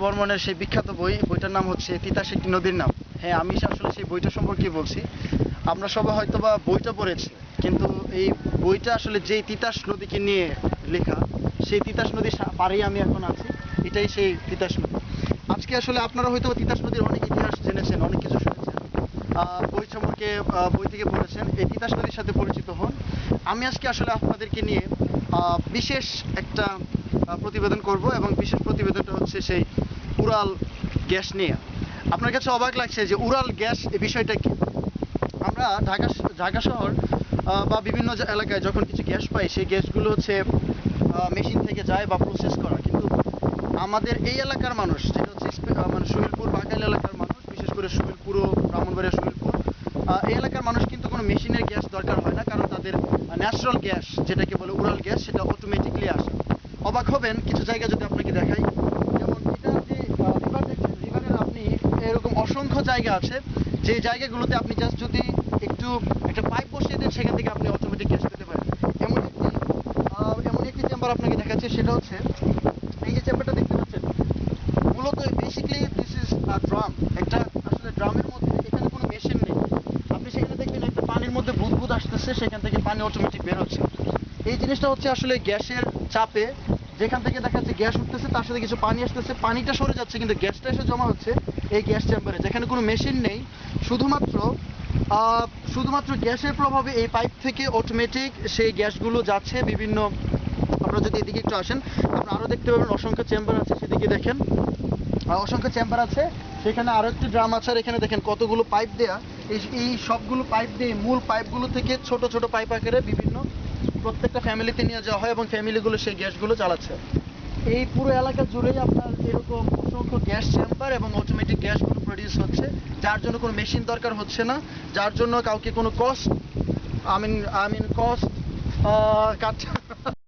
বর্মনের সেই বিখ্যাত বইটার নাম হচ্ছে তিতাস একটি নদীর নাম। হ্যাঁ, আমি আসলে সেই বইটা সম্পর্কে বলছি। আমরা সবাই হয়তোবা বইটা পড়েছি, কিন্তু এই বইটা আসলে যেই তিতাস নদীকে নিয়ে লেখা, সেই তিতাস নদীর পাড়েই আমি এখন আছি। এটাই সেই তিতাস নদী। আজকে আসলে আপনারা হয়তো তিতাস নদীর অনেক ইতিহাস জেনেছেন, অনেক কিছু শুনেছেন, বই সম্পর্কে বই থেকে পড়েছেন। এই তিতাস নদীর সাথে পরিচিত হন। আমি আজকে আসলে আপনাদেরকে নিয়ে বিশেষ একটা প্রতিবেদন করব, এবং বিশেষ প্রতিবেদনটা হচ্ছে সেই উড়াল গ্যাস নিয়ে। আপনার কাছে অবাক লাগছে যে উড়াল গ্যাস এই বিষয়টা কি? আমরা ঢাকা শহর বা বিভিন্ন এলাকায় যখন কিছু গ্যাস পাই, সেই গ্যাসগুলো হচ্ছে মেশিন থেকে যায় বা প্রসেস করা। কিন্তু আমাদের এই এলাকার মানুষ, যেটা হচ্ছে মানে সুহিলপুর বাকাইল এলাকার মানুষ, বিশেষ করে সুহিলপুর ও ব্রাহ্মণবাড়িয়া সুহিলপুর, এই এলাকার মানুষ কিন্তু কোনো মেশিনের গ্যাস দরকার হয় না, কারণ তাদের ন্যাচারাল গ্যাস, যেটাকে বলে উড়াল গ্যাস, সেটা অটোমেটিকলি আসে। অবাক হবেন কিছু জায়গা যদি আপনাকে দেখাই। যেমন এটা যে রিভার দেখছেন, রিভারের আপনি এরকম অসংখ্য জায়গা আছে, যে জায়গাগুলোতে আপনি জাস্ট যদি একটু একটা পাইপ বসিয়ে দেন, সেখান থেকে আপনি অটোমেটিক গ্যাস পেতে পারেন। এমন একটি চেম্বার আপনাকে দেখাচ্ছে, সেটা হচ্ছে এই যে চেম্বারটা দেখতে পাচ্ছেন। মূলত বেসিক্যালি দিস ইজ ড্রাম, একটা আসলে ড্রামের মধ্যে, এখানে কোনো মেশিন নেই। আপনি সেখানে দেখবেন একটা পানির মধ্যে বুদবুদ আসতেছে, সেখান থেকে পানি অটোমেটিক বের হচ্ছে। এই জিনিসটা হচ্ছে আসলে গ্যাসের চাপে, যেখান থেকে দেখা যাচ্ছে গ্যাস উঠতেছে, তার সাথে কিছু পানি আসতেছে, পানিটা সরে যাচ্ছে, কিন্তু গ্যাসটা এসে জমা হচ্ছে এই গ্যাস চেম্বারে, যেখানে কোনো মেশিন নেই। শুধুমাত্র গ্যাসের প্রভাবে এই পাইপ থেকে অটোমেটিক সেই গ্যাসগুলো যাচ্ছে বিভিন্ন। আপনারা যদি এদিকে একটু আসেন, আপনারা আরও দেখতে পাবেন অসংখ্য চেম্বার আছে, সেদিকে দেখেন অসংখ্য চেম্বার আছে। সেখানে আরও একটি ড্রাম আছে, আর এখানে দেখেন কতগুলো পাইপ দেয়া। এই সবগুলো পাইপ দিয়ে, মূল পাইপগুলো থেকে ছোট ছোট পাইপ আকারে বিভিন্ন প্রত্যেকটা ফ্যামিলিতে নিয়ে যাওয়া হয়, এবং ফ্যামিলিগুলো সেই গ্যাসগুলো চালাচ্ছে। এই পুরো এলাকা জুড়েই আপনার এরকম অসংখ্য গ্যাস চেম্বার এবং অটোমেটিক গ্যাসগুলো প্রডিউস হচ্ছে, যার জন্য কোনো মেশিন দরকার হচ্ছে না, যার জন্য কাউকে কোনো কস্ট